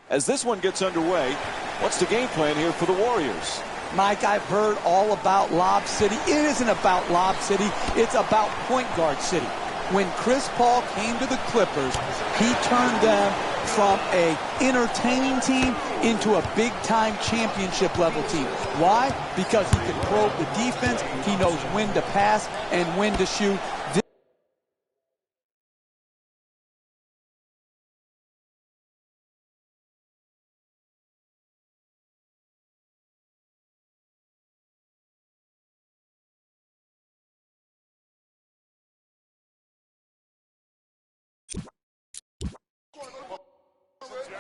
As this one gets underway, what's the game plan here for the Warriors? Mike, I've heard all about Lob City. It isn't about Lob City. It's about point guard city. When Chris Paul came to the Clippers, he turned them from an entertaining team into a big-time championship-level team. Why? Because he can probe the defense. He knows when to pass and when to shoot.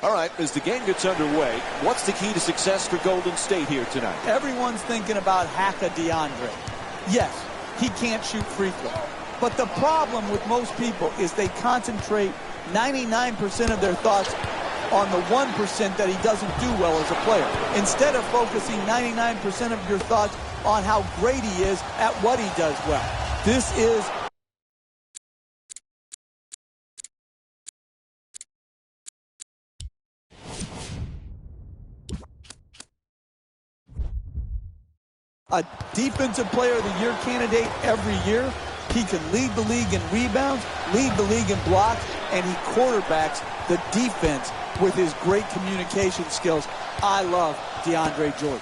All right, as the game gets underway, what's the key to success for Golden State here tonight? Everyone's thinking about Haka DeAndre. Yes, he can't shoot free throw. But the problem with most people is they concentrate 99% of their thoughts on the 1% that he doesn't do well as a player, instead of focusing 99% of your thoughts on how great he is at what he does well. This is a Defensive Player of the Year candidate every year. He can lead the league in rebounds, lead the league in blocks, and he quarterbacks the defense with his great communication skills. I love DeAndre Jordan.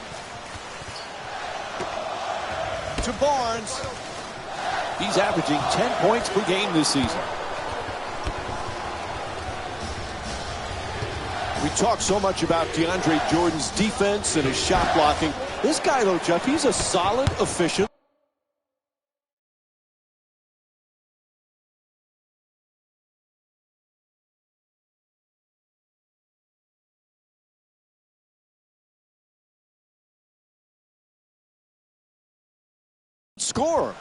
To Barnes. He's averaging 10 points per game this season. We talk so much about DeAndre Jordan's defense and his shot blocking. This guy, though, Jeff, he's a solid, efficient scorer.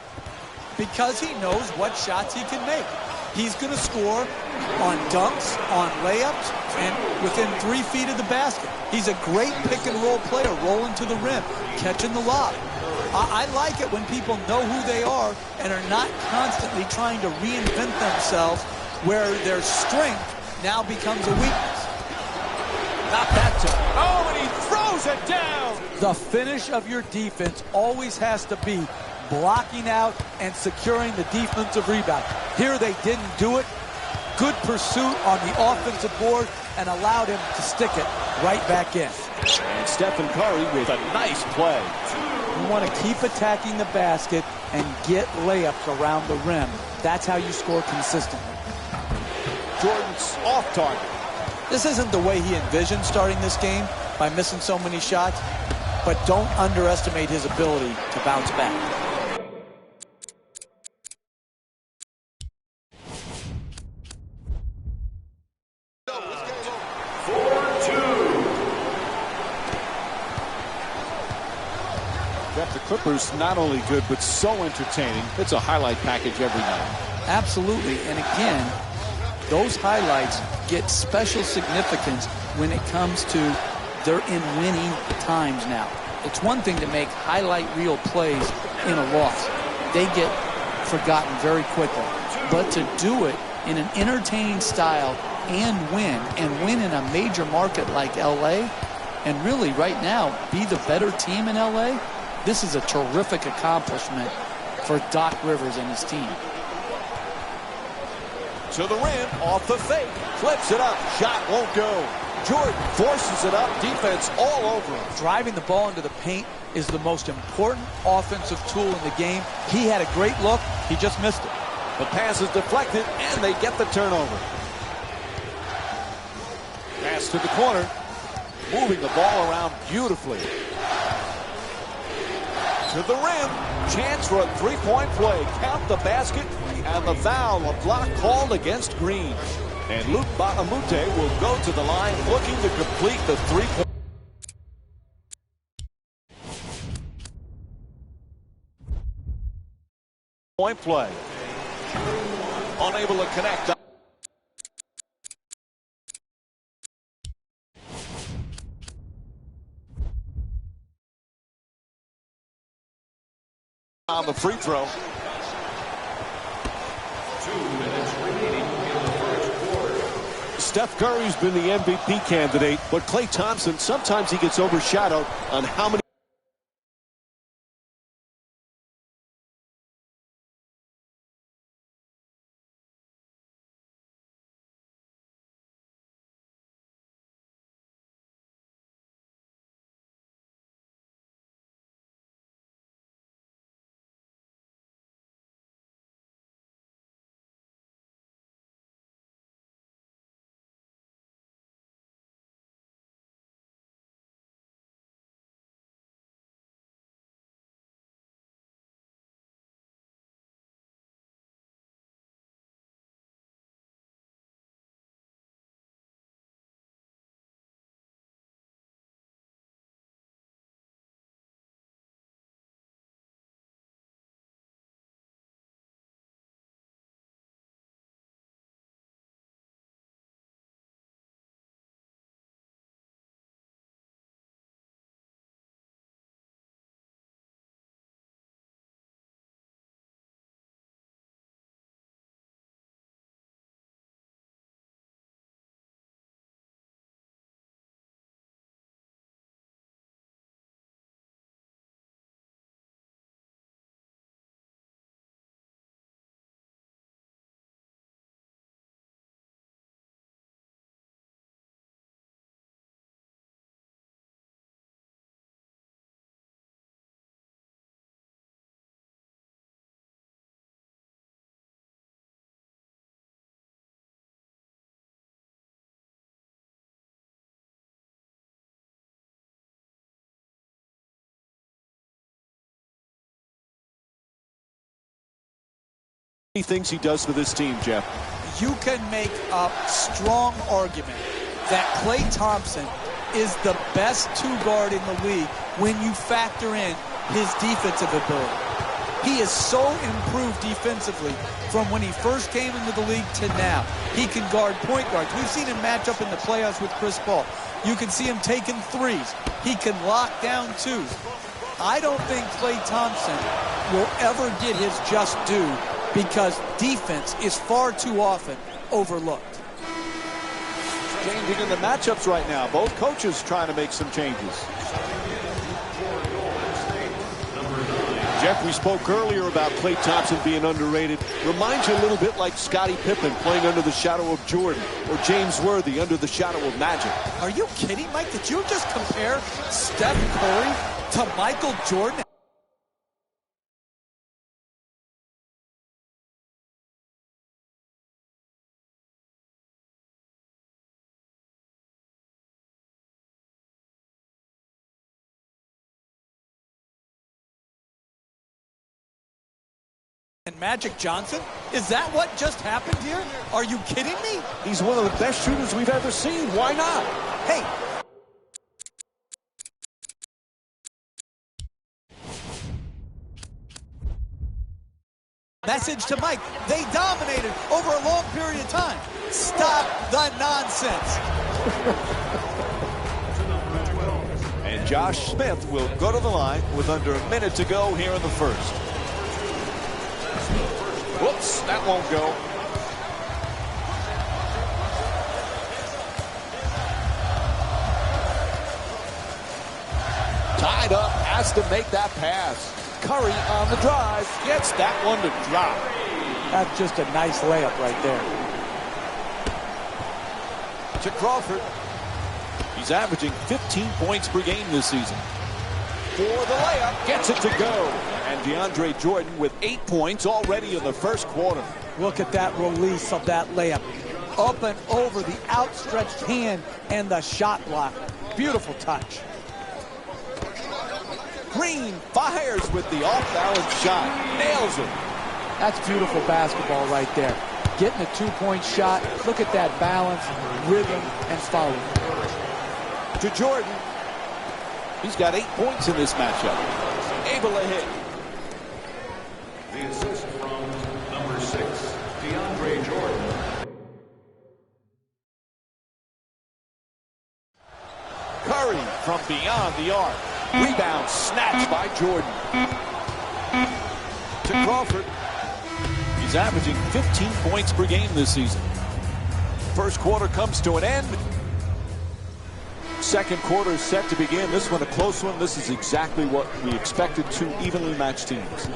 Because he knows what shots he can make. He's going to score on dunks, on layups, and within 3 feet of the basket. He's a great pick-and-roll player, rolling to the rim, catching the lob. I like it when people know who they are and are not constantly trying to reinvent themselves where their strength now becomes a weakness. Not that time. Oh, and he throws it down. The finish of your defense always has to be blocking out and securing the defensive rebound. Here they didn't do it. Good pursuit on the offensive board and allowed him to stick it right back in. And Stephen Curry with a nice play. You want to keep attacking the basket and get layups around the rim. That's how you score consistently. Jordan's off target. This isn't the way he envisioned starting this game by missing so many shots, but don't underestimate his ability to bounce back. The Clippers not only good, but so entertaining. It's a highlight package every night. Absolutely. And again, those highlights get special significance when it comes to they're in winning times now. It's one thing to make highlight reel plays in a loss. They get forgotten very quickly. But to do it in an entertaining style and win in a major market like LA, and really right now be the better team in LA, this is a terrific accomplishment for Doc Rivers and his team. To the rim, off the fake, flips it up, shot won't go. Jordan forces it up, defense all over him. Driving the ball into the paint is the most important offensive tool in the game. He had a great look, he just missed it. The pass is deflected, and they get the turnover. Pass to the corner, moving the ball around beautifully. To the rim, chance for a three-point play. Count the basket, and the foul, a block called against Green. And Luke Bahamute will go to the line looking to complete the three-point play. Unable to connect. On the free throw. 2 minutes remaining in the first quarter. Steph Curry's been the MVP candidate, but Klay Thompson, sometimes he gets overshadowed on how many things he does for this team, Jeff. You can make a strong argument that Klay Thompson is the best two-guard in the league when you factor in his defensive ability. He is so improved defensively from when he first came into the league to now. He can guard point guards. We've seen him match up in the playoffs with Chris Paul. You can see him taking threes. He can lock down twos. I don't think Klay Thompson will ever get his just due because defense is far too often overlooked. Changing in the matchups right now. Both coaches trying to make some changes. Jeff, we spoke earlier about Klay Thompson being underrated. Reminds you a little bit like Scottie Pippen playing under the shadow of Jordan, or James Worthy under the shadow of Magic. Are you kidding, Mike? Did you just compare Steph Curry to Michael Jordan? And Magic Johnson? Is that what just happened here? Are you kidding me? He's one of the best shooters we've ever seen. Why not? Hey. Message to Mike. They dominated over a long period of time. Stop the nonsense. And Josh Smith will go to the line with under a minute to go here in the first. Whoops, that won't go. Tied up, has to make that pass. Curry on the drive, gets that one to drop. That's just a nice layup right there. To Crawford. He's averaging 15 points per game this season. For the layup, gets it to go. And DeAndre Jordan with 8 points already in the first quarter. Look at that release of that layup. Up and over the outstretched hand and the shot block. Beautiful touch. Green fires with the off-balance shot. Nails it. That's beautiful basketball right there. Getting a two-point shot. Look at that balance, rhythm, and follow. To Jordan. He's got 8 points in this matchup. Able to hit. The assist from number 6, DeAndre Jordan. Curry from beyond the arc. Rebound snatched by Jordan. To Crawford. He's averaging 15 points per game this season. first quarter comes to an end. Second quarter is set to begin. This one a close one. This is exactly what we expected, two evenly matched teams.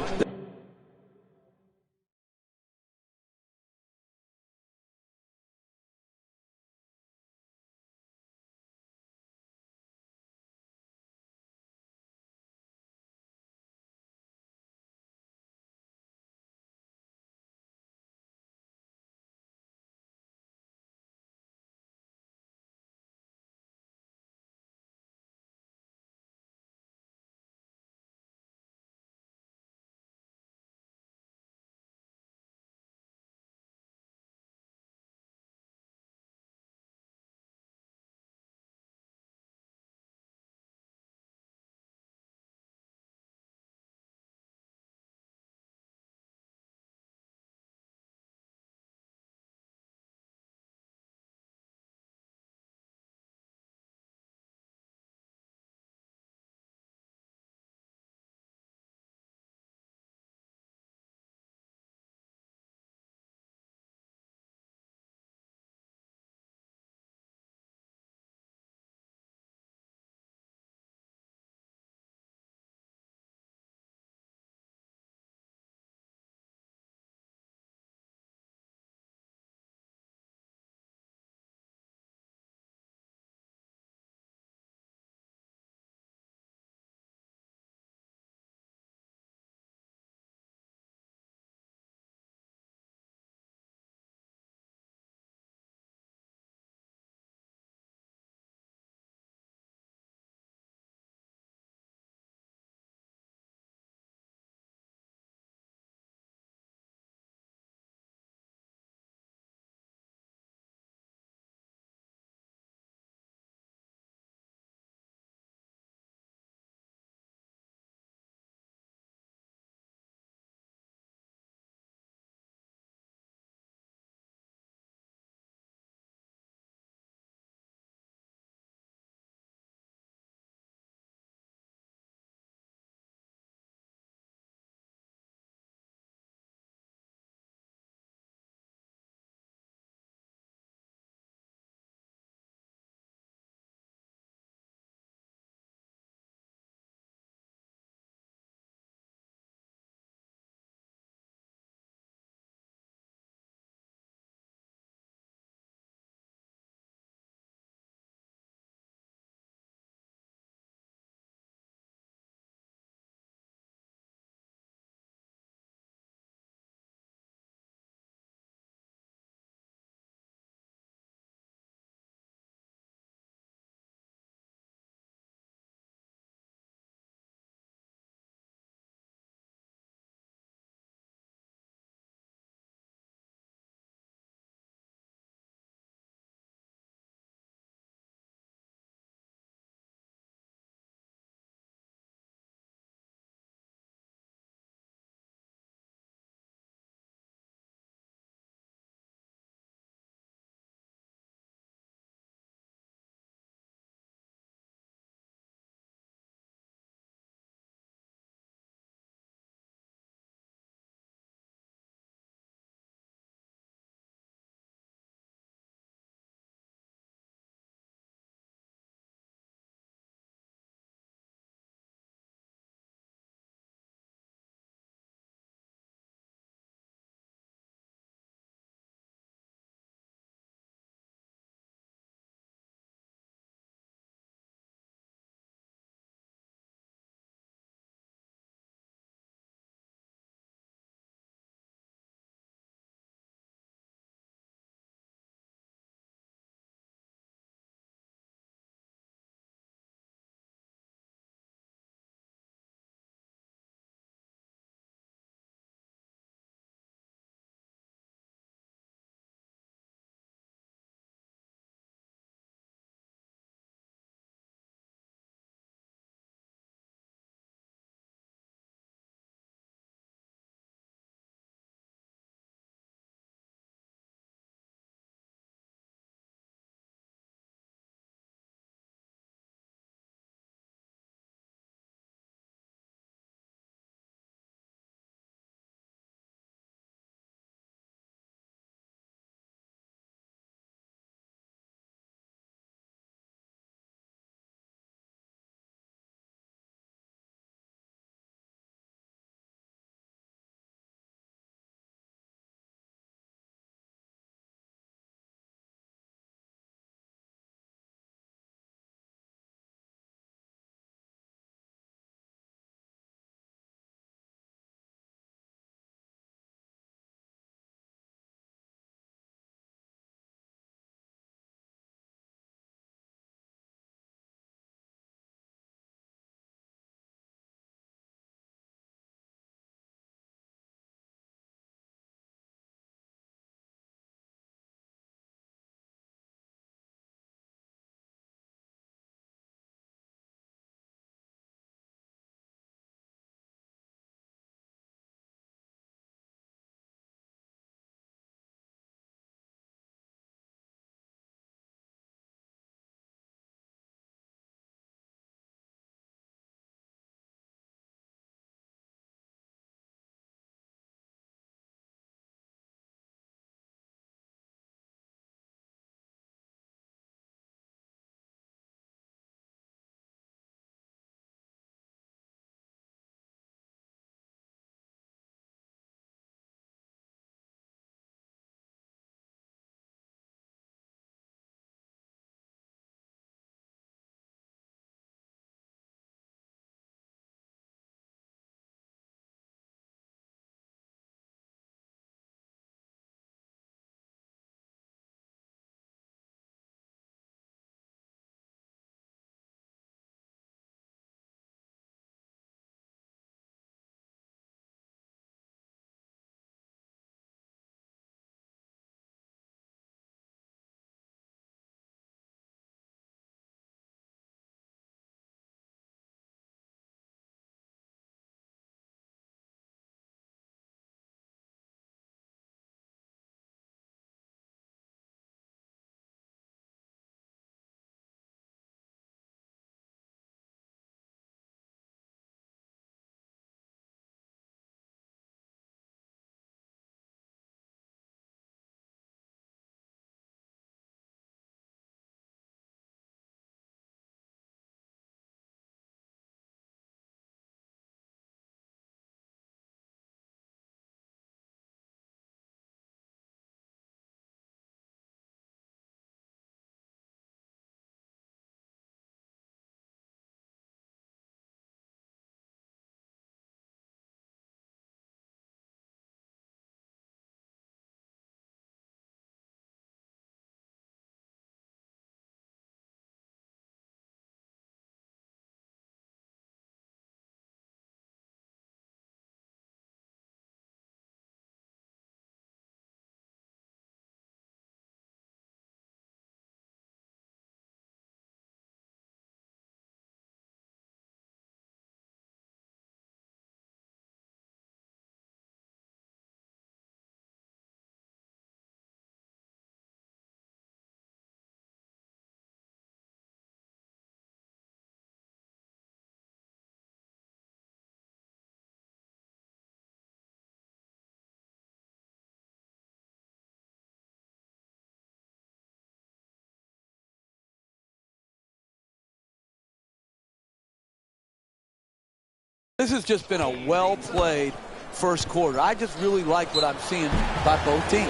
This has just been a well-played first quarter. I just really like what I'm seeing by both teams.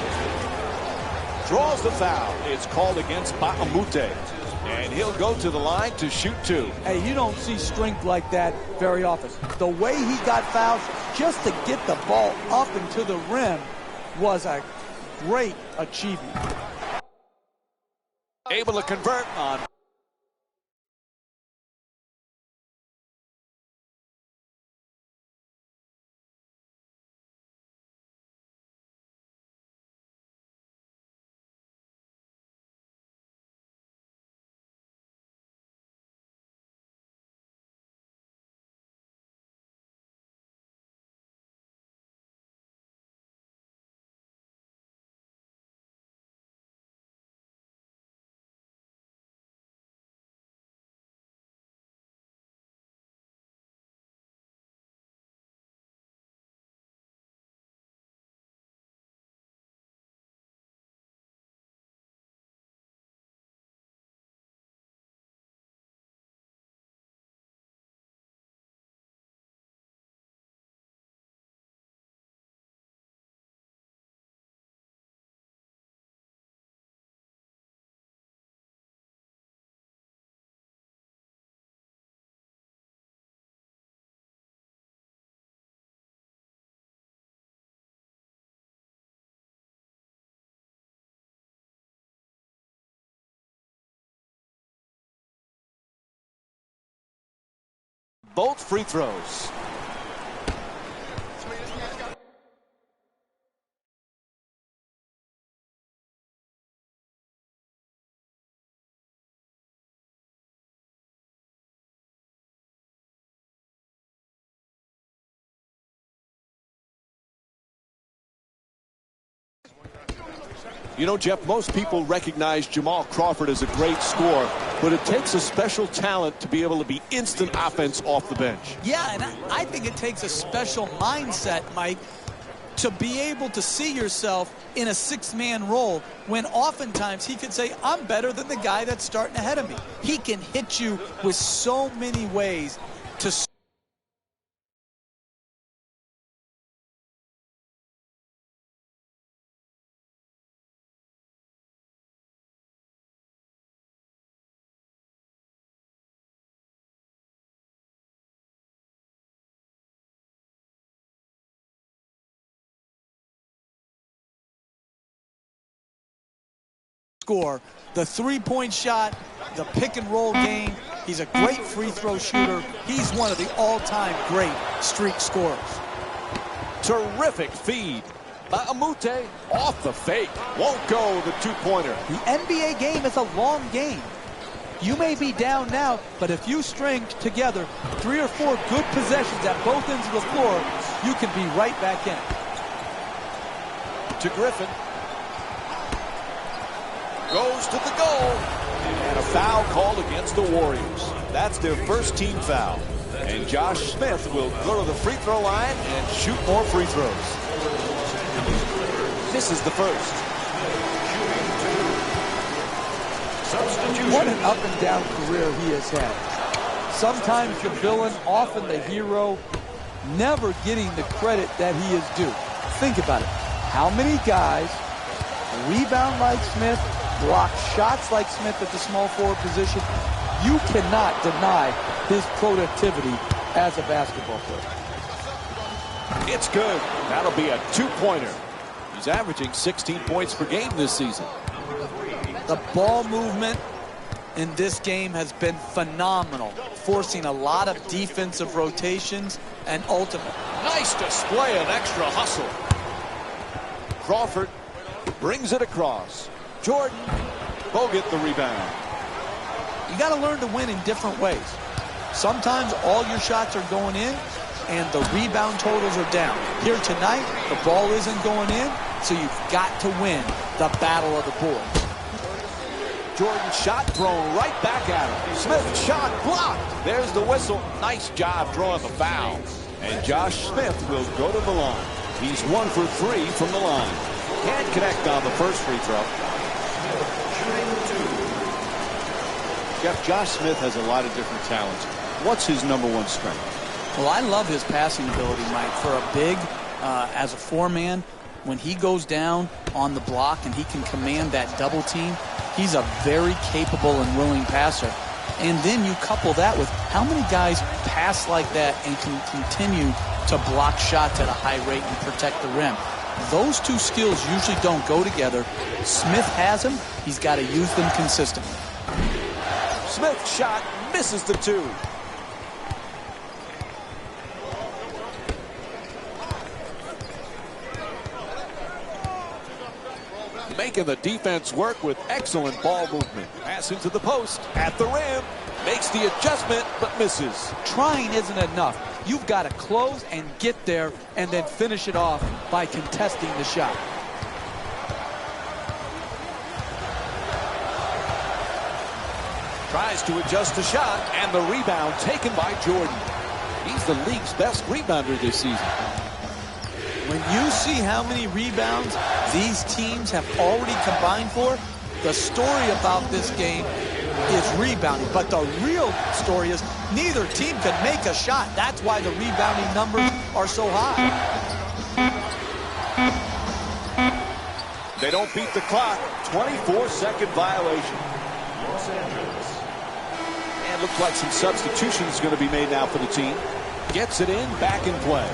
Draws the foul. It's called against Baamute. And he'll go to the line to shoot two. Hey, you don't see strength like that very often. The way he got fouled just to get the ball up and to the rim was a great achievement. Able to convert on. Both free throws. You know, Jeff, most people recognize Jamal Crawford as a great scorer, but it takes a special talent to be able to be instant offense off the bench. Yeah, and I think it takes a special mindset, Mike, to be able to see yourself in a six-man role when oftentimes he could say, I'm better than the guy that's starting ahead of me. He can hit you with so many ways to score. The three-point shot, the pick-and-roll game. He's a great free throw shooter. He's one of the all-time great streak scorers. Terrific feed. Baamute off the fake. Won't go the two-pointer. The NBA game is a long game. You may be down now, but if you string together 3 or 4 good possessions at both ends of the floor, you can be right back in it. To Griffin. Goes to the goal. And a foul called against the Warriors. That's their first team foul. And Josh Smith will go to the free throw line and shoot more free throws. This is the first. What an up and down career he has had. Sometimes the villain, often the hero, never getting the credit that he is due. Think about it. How many guys rebound like Smith, block shots like Smith at the small forward position? You cannot deny his productivity as a basketball player. It's good. That'll be a two-pointer. He's averaging 16 points per game this season. The ball movement in this game has been phenomenal, forcing a lot of defensive rotations and ultimately. Nice display of extra hustle. Crawford brings it across. Jordan, go get the rebound. You got to learn to win in different ways. Sometimes all your shots are going in and the rebound totals are down. Here tonight, the ball isn't going in, so you've got to win the battle of the boards. Jordan shot thrown right back at him. Smith shot blocked. There's the whistle. Nice job drawing the foul. And Josh Smith will go to the line. He's 1 for 3 from the line. Can't connect on the first free throw. Jeff, Josh Smith has a lot of different talents. What's his #1 strength? Well, I love his passing ability, Mike. For a big, as a four-man, when he goes down on the block and he can command that double team, he's a very capable and willing passer. And then you couple that with how many guys pass like that and can continue to block shots at a high rate and protect the rim. Those two skills usually don't go together. Smith has them. He's got to use them consistently. Smith's shot misses the two. Making the defense work with excellent ball movement. Pass into the post, at the rim, makes the adjustment, but misses. Trying isn't enough. You've got to close and get there and then finish it off by contesting the shot. Tries to adjust the shot, and the rebound taken by Jordan. He's the league's best rebounder this season. When you see how many rebounds these teams have already combined for, the story about this game is rebounding. But the real story is neither team can make a shot. That's why the rebounding numbers are so high. They don't beat the clock. 24-second violation. Los Angeles. And looks like some substitutions going to be made now for the team. Gets it in, back in play.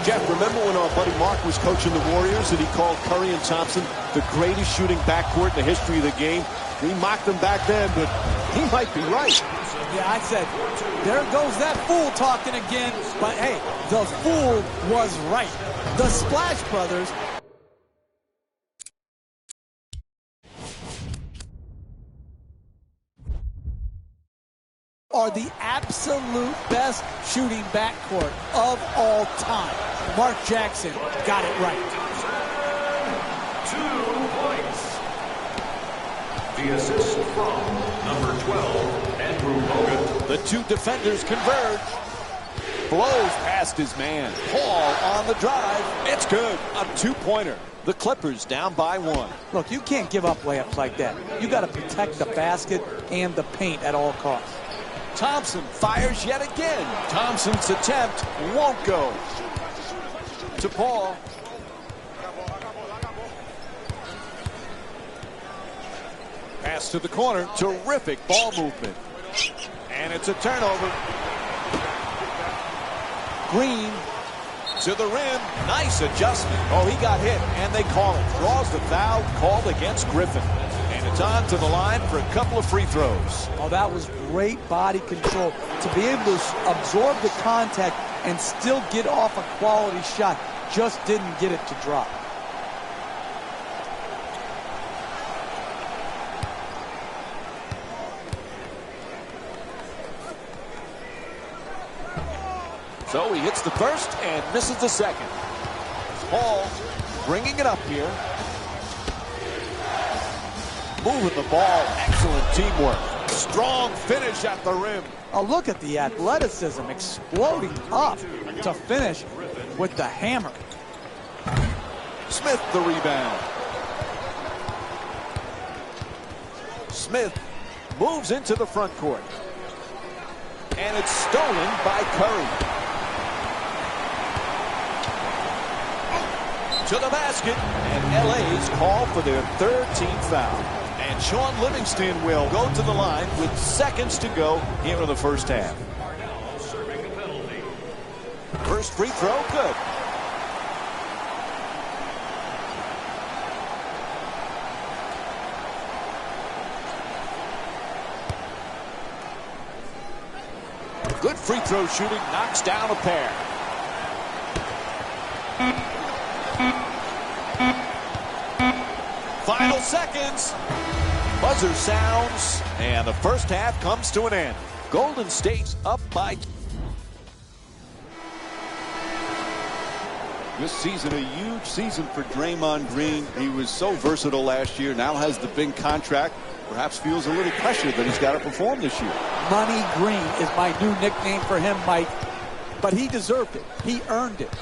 Jeff, remember when our buddy Mark was coaching the Warriors and he called Curry and Thompson the greatest shooting backcourt in the history of the game? We mocked them back then, but he might be right. Yeah, I said, there goes that fool talking again. But hey, the fool was right. The Splash Brothers are the absolute best shooting backcourt of all time. Mark Jackson got it right. 2 points. The assist from number 12, Andrew Bogut. The two defenders converge. Blows past his man. Paul on the drive. It's good. A two-pointer. The Clippers down by 1. Look, you can't give up layups like that. You got to protect the basket and the paint at all costs. Thompson fires yet again. Thompson's attempt won't go. To Paul. Pass to the corner. Terrific ball movement. And it's a turnover. Green to the rim. Nice adjustment. Oh, he got hit, and they call it. Draws the foul called against Griffin. And it's on to the line for a couple of free throws. Oh, that was great body control. To be able to absorb the contact and still get off a quality shot. Just didn't get it to drop. So he hits the first and misses the second. Paul bringing it up here. Moving the ball. Excellent teamwork. Strong finish at the rim. Oh, look at the athleticism exploding up to finish with the hammer. Smith the rebound. Smith moves into the front court. And it's stolen by Curry. To the basket, and LA's call for their third team foul. And Sean Livingston will go to the line with seconds to go here in the first half. Serving a penalty. First free throw, good. Good free throw shooting, knocks down a pair. Final seconds. Buzzer sounds, and the first half comes to an end. Golden State's up by. This season, a huge season for Draymond Green. He was so versatile last year, now has the big contract. Perhaps feels a little pressure that he's got to perform this year. Money Green is my new nickname for him, Mike. But he deserved it. He earned it.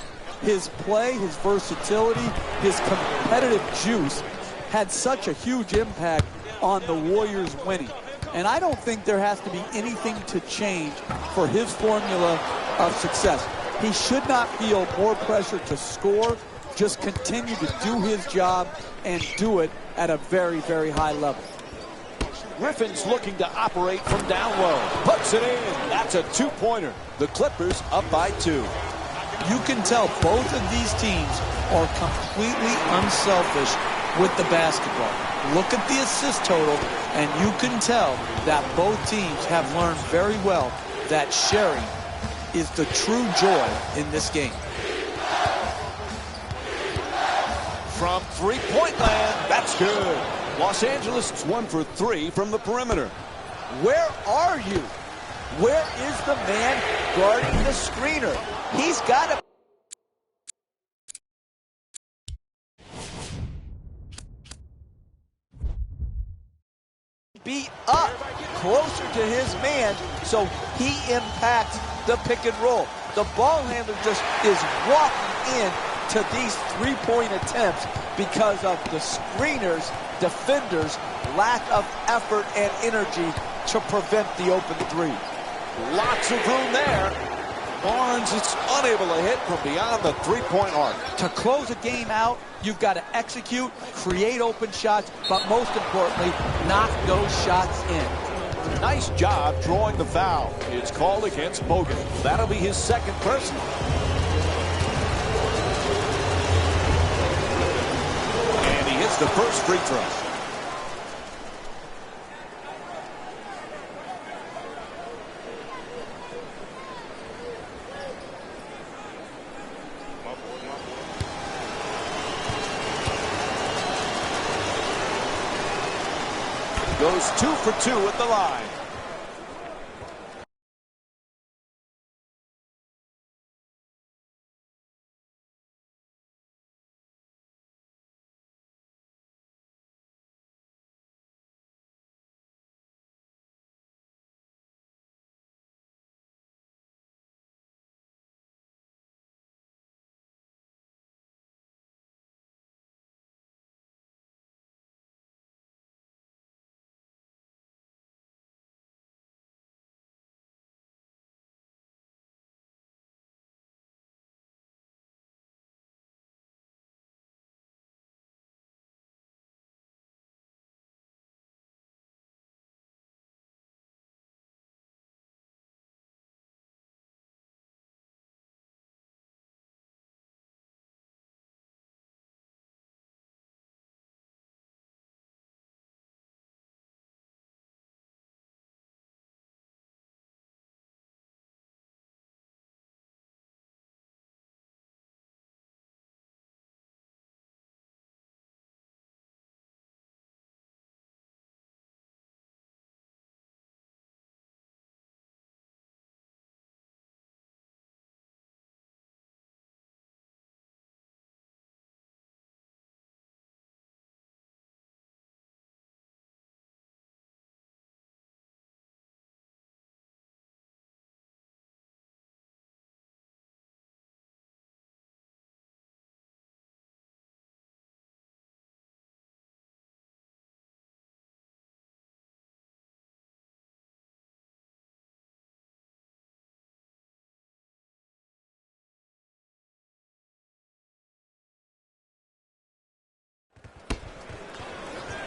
His play, his versatility, his competitive juice had such a huge impact on the Warriors winning. And I don't think there has to be anything to change for his formula of success. He should not feel more pressure to score. Just continue to do his job and do it at a very, very high level. Griffin's looking to operate from down low. Puts it in. That's a two-pointer. The Clippers up by 2. You can tell both of these teams are completely unselfish with the basketball. Look at the assist total, and you can tell that both teams have learned very well that sharing is the true joy in this game. From three-point land, that's good. Los Angeles is 1 for 3 from the perimeter. Where are you? Where is the man guarding the screener? He's got to be up closer to his man so he impacts the pick and roll. The ball handler just is walking in to these three-point attempts because of the screeners, defenders' lack of effort and energy to prevent the open three. Lots of room there. Barnes is unable to hit from beyond the three-point arc. To close a game out, you've got to execute, create open shots, but most importantly, knock those shots in. Nice job drawing the foul. It's called against Bogut. That'll be his second personal. And he hits the first free throw. Goes 2 for 2 at the line.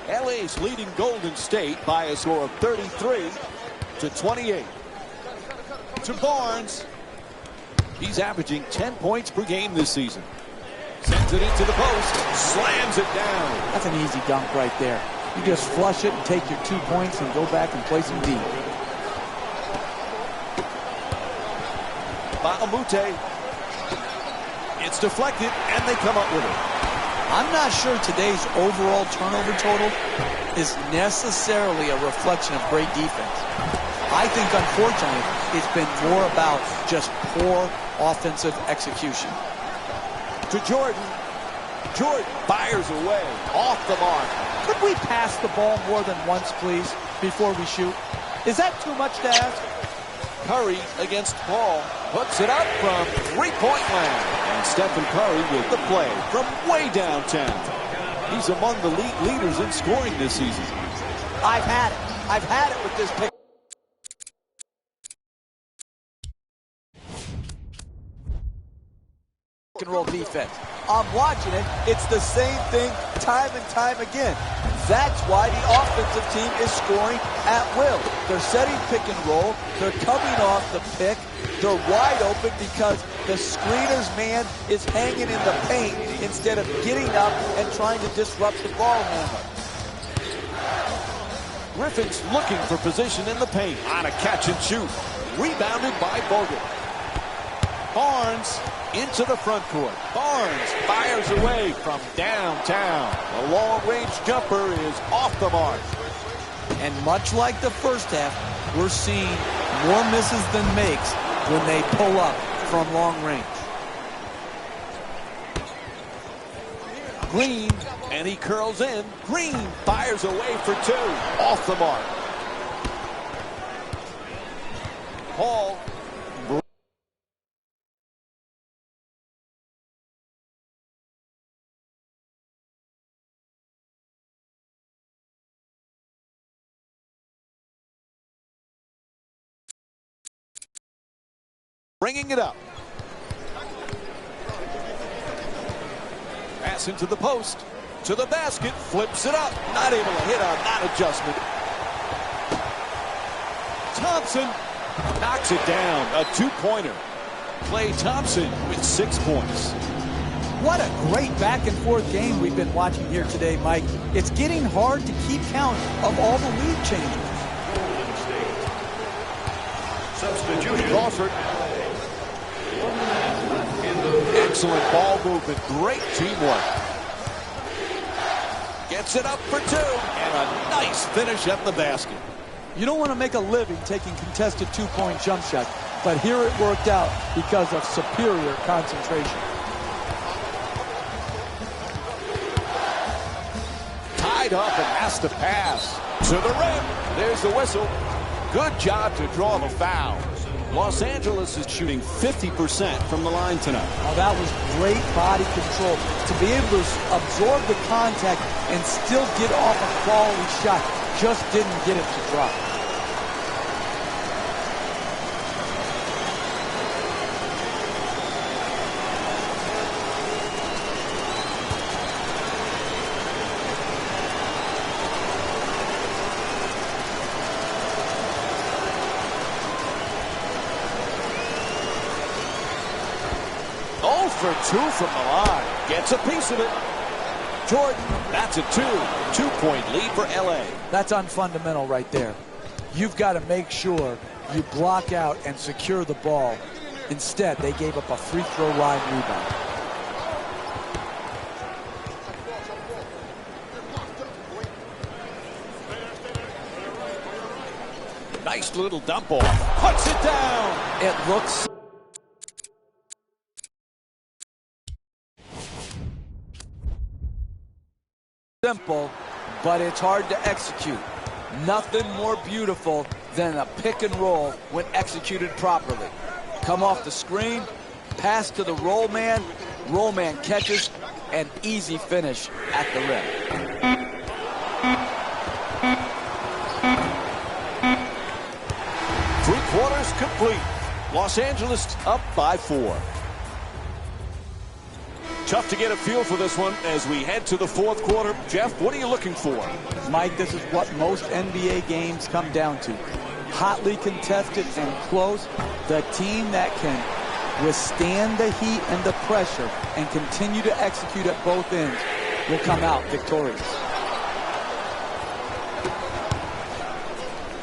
LA's leading Golden State by a score of 33-28. To Barnes. He's averaging 10 points per game this season. Sends it into the post. Slams it down. That's an easy dunk right there. You just flush it and take your 2 points and go back and play some D. Baamute. It's deflected, and they come up with it. I'm not sure today's overall turnover total is necessarily a reflection of great defense. I think, unfortunately, it's been more about just poor offensive execution. To Jordan. Jordan fires away, off the mark. Could we pass the ball more than once, please, before we shoot? Is that too much to ask? Curry against Paul. Puts it up from three-point land. And Stephen Curry with the play from way downtown. He's among the league leaders in scoring this season. I've had it. I've had it with this pick and roll defense. I'm watching it. It's the same thing time and time again. That's why the offensive team is scoring at will. They're setting pick and roll. They're coming off the pick. They're wide open because the screener's man is hanging in the paint instead of getting up and trying to disrupt the ball handler. Griffin's looking for position in the paint on a catch and shoot. Rebounded by Bogut. Barnes into the front court. Barnes fires away from downtown. The long-range jumper is off the mark. And much like the first half, we're seeing more misses than makes when they pull up from long range. Green, and he curls in. Green fires away for two. Off the mark. Hall. Bringing it up. Pass into the post. To the basket. Flips it up. Not able to hit on that adjustment. Thompson knocks it down. A two-pointer. Klay Thompson with 6 points. What a great back-and-forth game we've been watching here today, Mike. It's getting hard to keep count of all the lead changes. Golden State. Substitution. Crawford. Excellent ball movement. Great teamwork. Gets it up for two. And a nice finish at the basket. You don't want to make a living taking contested two-point jump shots, but here it worked out because of superior concentration. Tied up and has to pass. To the rim. There's the whistle. Good job to draw the foul. Los Angeles is shooting 50% from the line tonight. Oh, that was great body control. To be able to absorb the contact and still get off a quality shot. Just didn't get it to drop. For two from the line. Gets a piece of it. Jordan, that's a two-point lead for LA. That's unfundamental right there. You've got to make sure you block out and secure the ball. Instead, they gave up a free throw line rebound. Nice little dump off. Puts it down. It looks simple, but it's hard to execute. Nothing more beautiful than a pick and roll when executed properly. Come off the screen, pass to the roll man catches, and easy finish at the rim. Three quarters complete. Los Angeles up by 4. Tough to get a feel for this one as we head to the fourth quarter. Jeff, what are you looking for? Mike, this is what most NBA games come down to. Hotly contested and close. The team that can withstand the heat and the pressure and continue to execute at both ends will come out victorious.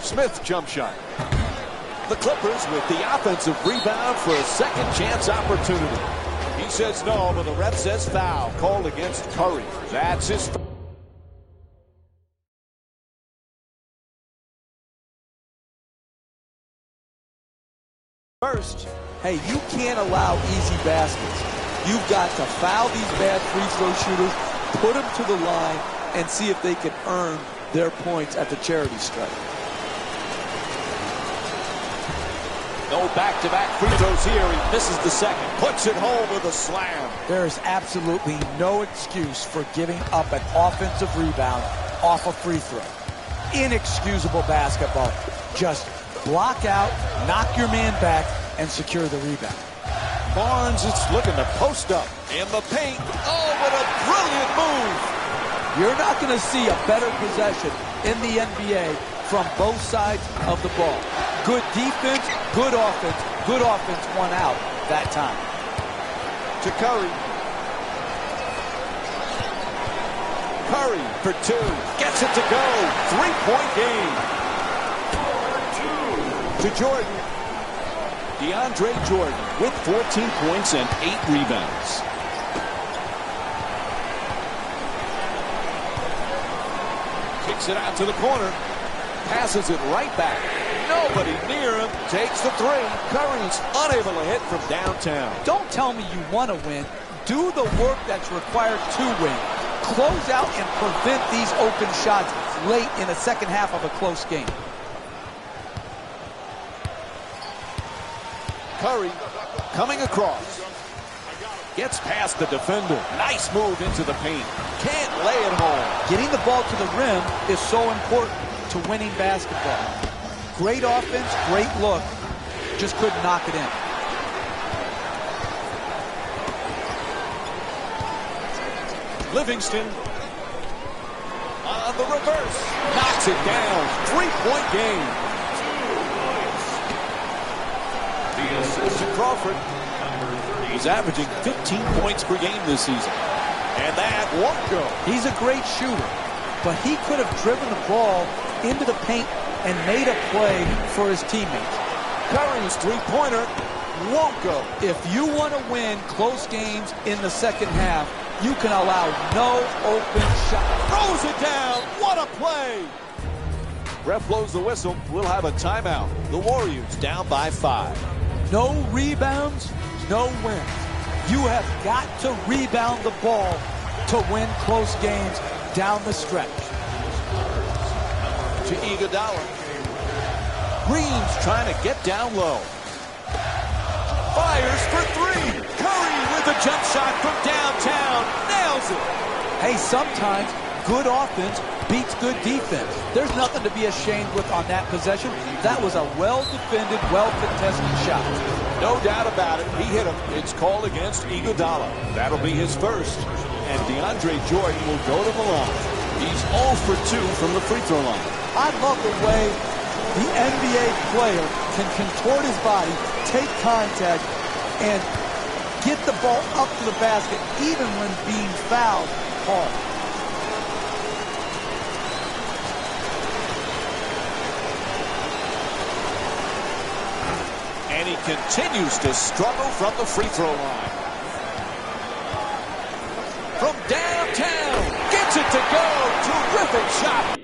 Smith jump shot. The Clippers with the offensive rebound for a second chance opportunity. He says no, but the ref says foul called against Curry. That's his first. Hey, you can't allow easy baskets. You've got to foul these bad free throw shooters, put them to the line, and see if they can earn their points at the charity stripe. no back-to-back free throws here. He misses the second. Puts it home with a slam. There is absolutely no excuse for giving up an offensive rebound off a free throw. inexcusable basketball. Just block out, knock your man back, and secure the rebound. Barnes is looking to post up in the paint. Oh, what a brilliant move. You're not going to see a better possession in the NBA from both sides of the ball. Good defense, good offense won out that time. To Curry. Curry for two. Gets it to go. Three-point game. To Jordan. DeAndre Jordan with 14 points and 8 rebounds. Kicks it out to the corner. Passes it right back. Nobody near him. Takes the three. Curry's unable to hit from downtown. Don't tell me you want to win. Do the work that's required to win. Close out and prevent these open shots late in the second half of a close game. Curry coming across. Gets past the defender. Nice move into the paint. Can't lay it home. Getting the ball to the rim is so important to winning basketball. Great offense, great look. Just couldn't knock it in. Livingston on the reverse. Knocks it down. Three-point game. The assist To Crawford. He's averaging 15 points per game this season. And that won't go. He's a great shooter, but he could have driven the ball into the paint and made a play for his teammates. Curry's three-pointer won't go. If you want to win close games in the second half, you can allow no open shot. Throws it down. What a play. Ref blows the whistle. We'll have a timeout. The Warriors down by 5. No rebounds, no wins. You have got to rebound the ball to win close games down the stretch. To Iguodala. Green's trying to get down low. Fires for three. Curry with a jump shot from downtown. Nails it. Hey, sometimes good offense beats good defense. There's nothing to be ashamed with on that possession. That was a well-defended, well-contested shot. No doubt about it. He hit him. It's called against Iguodala. That'll be his first. And DeAndre Jordan will go to the line. He's 0 for 2 from the free throw line. I love the way the NBA player can contort his body, take contact, and get the ball up to the basket even when being fouled hard. And he continues to struggle from the free throw line. From downtown, gets it to go. Terrific shot.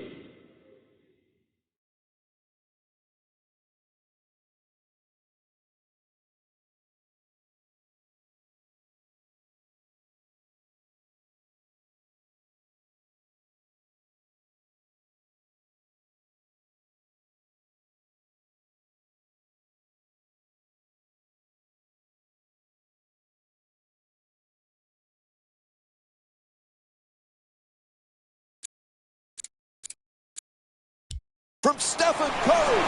From Stephen Curry.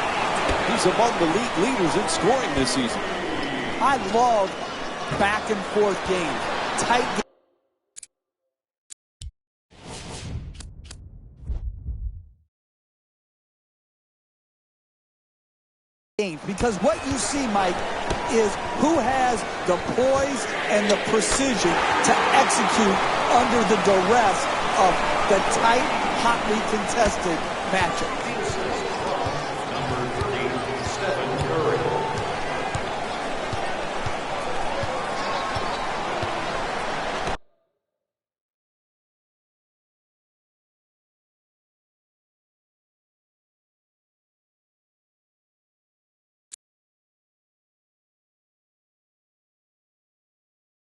He's among the league leaders in scoring this season. I love back and forth games. Tight games. Because what you see, Mike, is who has the poise and the precision to execute under the duress of the tight, hotly contested matchup. number 30, Stephen Curry.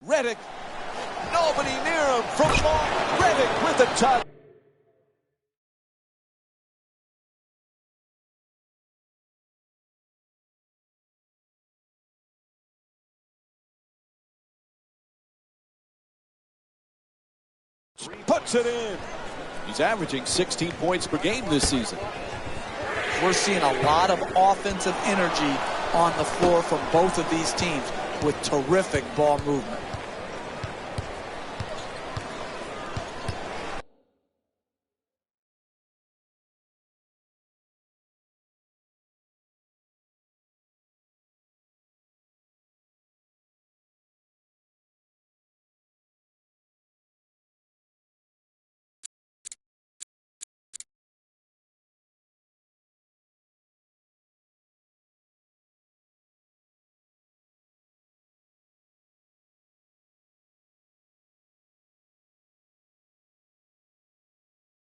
Redick, nobody near him from long. Redick with a touch. Puts it in. He's averaging 16 points per game this season. We're seeing a lot of offensive energy on the floor from both of these teams with terrific ball movement.